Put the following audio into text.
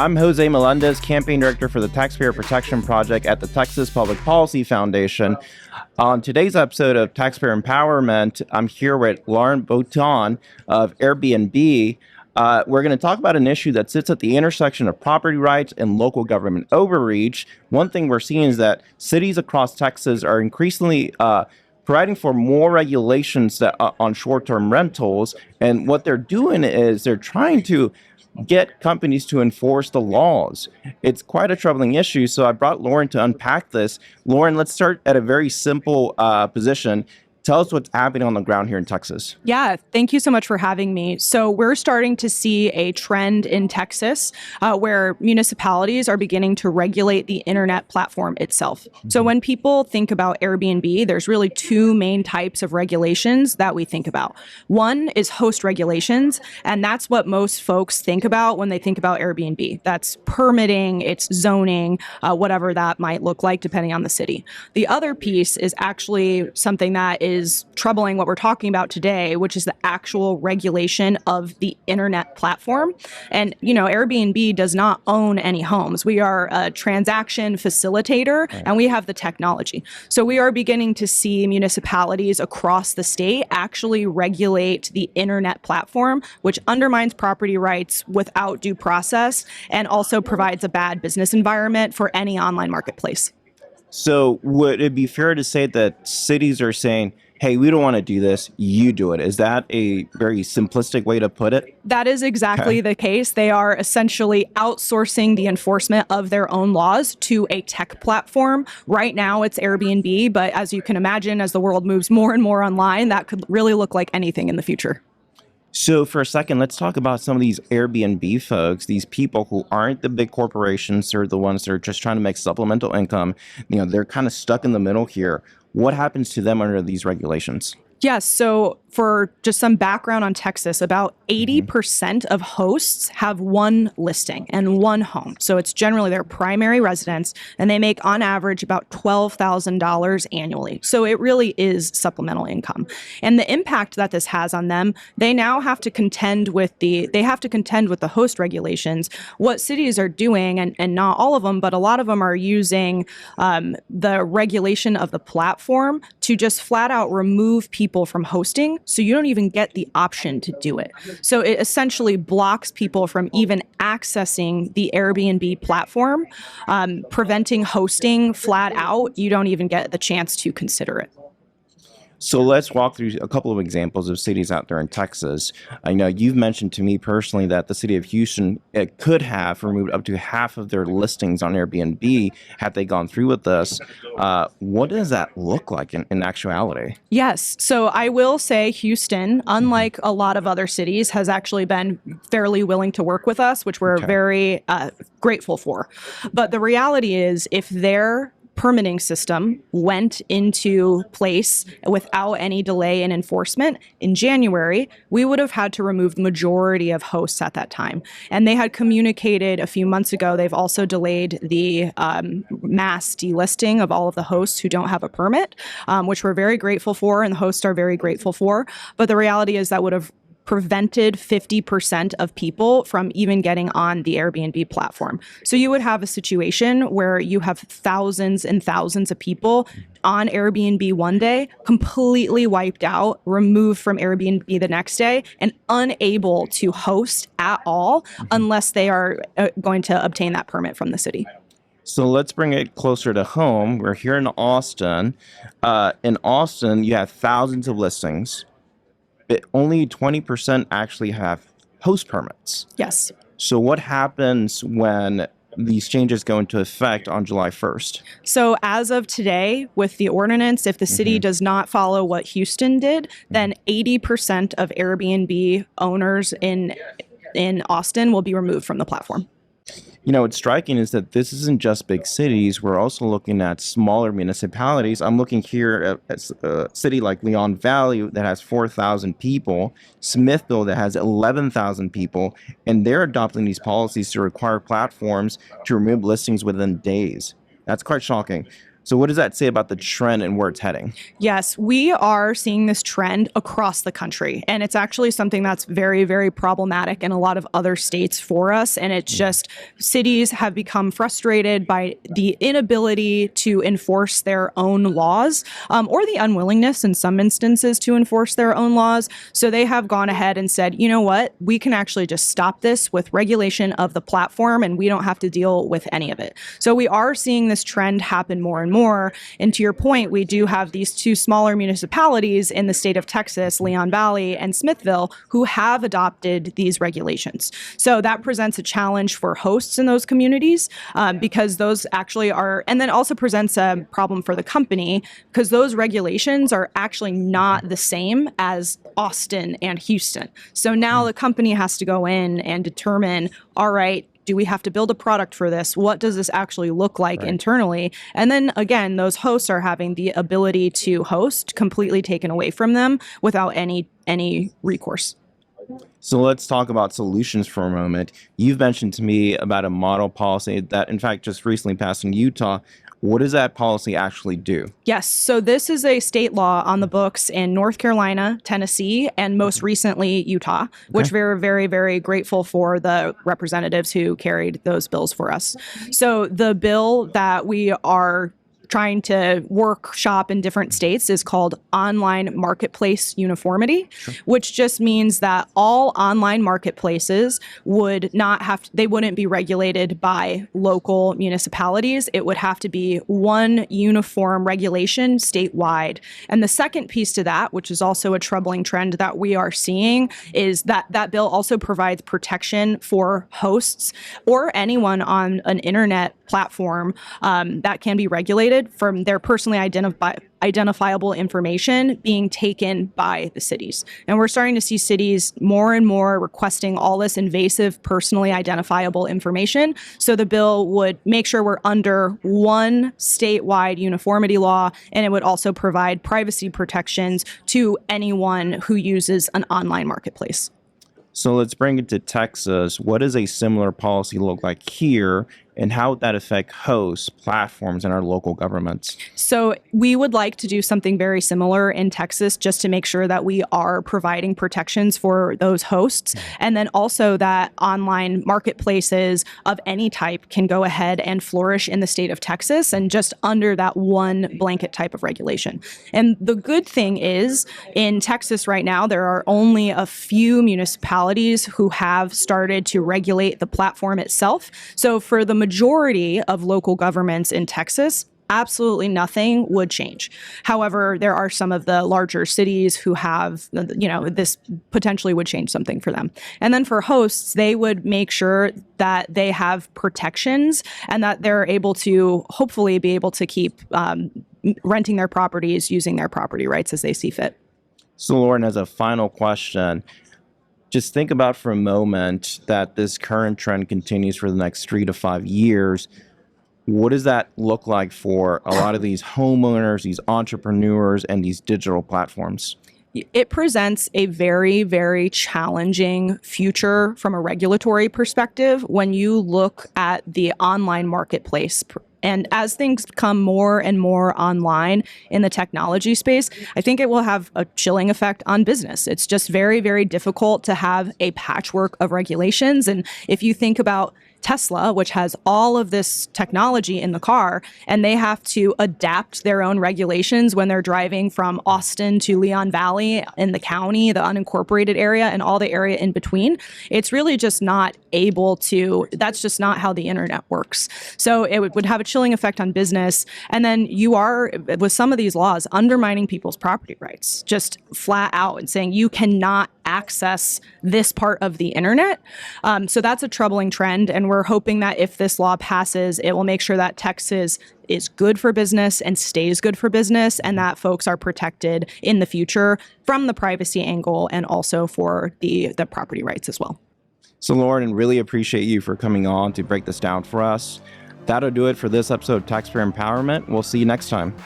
I'm Jose Melendez, Campaign Director for the Taxpayer Protection Project at the Texas Public Policy Foundation. On today's episode of Taxpayer Empowerment, I'm here with Lauren Bouton of Airbnb. We're going to talk about an issue that sits at the intersection of property rights and local government overreach. One thing we're seeing is that cities across Texas are increasingly providing for more regulations on short-term rentals. And what they're doing is they're trying to get companies to enforce the laws. It's quite a troubling issue. So I brought Lauren to unpack this. Lauren, let's start at a very simple position. Tell us what's happening on the ground here in Texas. Yeah, thank you so much for having me. So we're starting to see a trend in Texas where municipalities are beginning to regulate the internet platform itself. So when people think about Airbnb, there's really two main types of regulations that we think about. One is host regulations, and that's what most folks think about when they think about Airbnb. That's permitting, it's zoning, whatever that might look like depending on the city. The other piece is actually something that is troubling what we're talking about today, which is the actual regulation of the internet platform. And, Airbnb does not own any homes. We are a transaction facilitator, and we have the technology. So we are beginning to see municipalities across the state actually regulate the internet platform, which undermines property rights without due process and also provides a bad business environment for any online marketplace. So would it be fair to say that cities are saying, hey, we don't want to do this, you do it? Is that a very simplistic way to put it? That is exactly the case. They are essentially outsourcing the enforcement of their own laws to a tech platform. Right now, it's Airbnb, but as you can imagine, as the world moves more and more online, that could really look like anything in the future. So for a second, let's talk about some of these Airbnb folks, these people who aren't the big corporations. They're the ones that are just trying to make supplemental income. They're kind of stuck in the middle here. What happens to them under these regulations? Yes. So for just some background on Texas, about 80% of hosts have one listing and one home. So it's generally their primary residence, and they make on average about $12,000 annually. So it really is supplemental income. And the impact that this has on them, they now have to contend with the host regulations. What cities are doing, and not all of them, but a lot of them are using the regulation of the platform to just flat out remove people from hosting, so you don't even get the option to do it. So it essentially blocks people from even accessing the Airbnb platform, preventing hosting flat out. You don't even get the chance to consider it. So let's walk through a couple of examples of cities out there in Texas. I know you've mentioned to me personally that the city of Houston could have removed up to half of their listings on Airbnb had they gone through with this. What does that look like in actuality? Yes. So I will say Houston, unlike a lot of other cities, has actually been fairly willing to work with us, which we're very grateful for. But the reality is, if their permitting system went into place without any delay in enforcement in January, we would have had to remove the majority of hosts at that time. And they had communicated a few months ago, they've also delayed the mass delisting of all of the hosts who don't have a permit, which we're very grateful for, and the hosts are very grateful for. But the reality is that would have prevented 50% of people from even getting on the Airbnb platform. So you would have a situation where you have thousands and thousands of people on Airbnb one day, completely wiped out, removed from Airbnb the next day, and unable to host at all unless they are going to obtain that permit from the city. So let's bring it closer to home. We're here in Austin. In Austin, you have thousands of listings. But only 20% actually have host permits. Yes. So what happens when these changes go into effect on July 1st? So as of today, with the ordinance, if the city does not follow what Houston did, then 80% of Airbnb owners in Austin will be removed from the platform. What's striking is that this isn't just big cities. We're also looking at smaller municipalities. I'm looking here at a city like Leon Valley that has 4,000 people, Smithville that has 11,000 people, and they're adopting these policies to require platforms to remove listings within days. That's quite shocking. So what does that say about the trend and where it's heading? Yes, we are seeing this trend across the country, and it's actually something that's very, very problematic in a lot of other states for us. And it's just cities have become frustrated by the inability to enforce their own laws, or the unwillingness in some instances to enforce their own laws. So they have gone ahead and said, you know what, we can actually just stop this with regulation of the platform, and we don't have to deal with any of it. So we are seeing this trend happen more and more. And to your point, we do have these two smaller municipalities in the state of Texas, Leon Valley and Smithville, who have adopted these regulations. So that presents a challenge for hosts in those communities, because those actually are, and then also presents a problem for the company because those regulations are actually not the same as Austin and Houston. So now the company has to go in and determine, all right, do we have to build a product for this? What does this actually look like internally? And then again, those hosts are having the ability to host completely taken away from them without any recourse. So let's talk about solutions for a moment. You've mentioned to me about a model policy that, in fact, just recently passed in Utah. What does that policy actually do? Yes. So this is a state law on the books in North Carolina, Tennessee, and most recently Utah, which we're very, very grateful for the representatives who carried those bills for us. So the bill that we are trying to workshop in different states is called online marketplace uniformity, which just means that all online marketplaces would not have they wouldn't be regulated by local municipalities. It would have to be one uniform regulation statewide. And the second piece to that, which is also a troubling trend that we are seeing, is that that bill also provides protection for hosts or anyone on an internet platform that can be regulated from their personally identifiable information being taken by the cities. And we're starting to see cities more and more requesting all this invasive, personally identifiable information. So the bill would make sure we're under one statewide uniformity law, and it would also provide privacy protections to anyone who uses an online marketplace. So let's bring it to Texas. What does a similar policy look like here, and how would that affect hosts, platforms, and our local governments? So we would like to do something very similar in Texas just to make sure that we are providing protections for those hosts. And then also that online marketplaces of any type can go ahead and flourish in the state of Texas and just under that one blanket type of regulation. And the good thing is in Texas right now, there are only a few municipalities who have started to regulate the platform itself. So for the majority of local governments in Texas, absolutely nothing would change. However, there are some of the larger cities who have, this potentially would change something for them. And then for hosts, they would make sure that they have protections and that they're able to hopefully be able to keep renting their properties, using their property rights as they see fit. So Lauren, as a final question, just think about for a moment that this current trend continues for the next 3 to 5 years. What does that look like for a lot of these homeowners, these entrepreneurs, and these digital platforms? It presents a very, very challenging future from a regulatory perspective when you look at the online marketplace. And as things become more and more online in the technology space, I think it will have a chilling effect on business. It's just very, very difficult to have a patchwork of regulations. And if you think about Tesla, which has all of this technology in the car, and they have to adapt their own regulations when they're driving from Austin to Leon Valley in the county, the unincorporated area, and all the area in between. It's really just not able to, that's just not how the internet works. So it would have a chilling effect on business. And then you are, with some of these laws, undermining people's property rights, just flat out, and saying you cannot access this part of the internet. So that's a troubling trend. And we're hoping that if this law passes, it will make sure that Texas is good for business and stays good for business, and that folks are protected in the future from the privacy angle and also for the property rights as well. So Lauren, really appreciate you for coming on to break this down for us. That'll do it for this episode of Taxpayer Empowerment. We'll see you next time.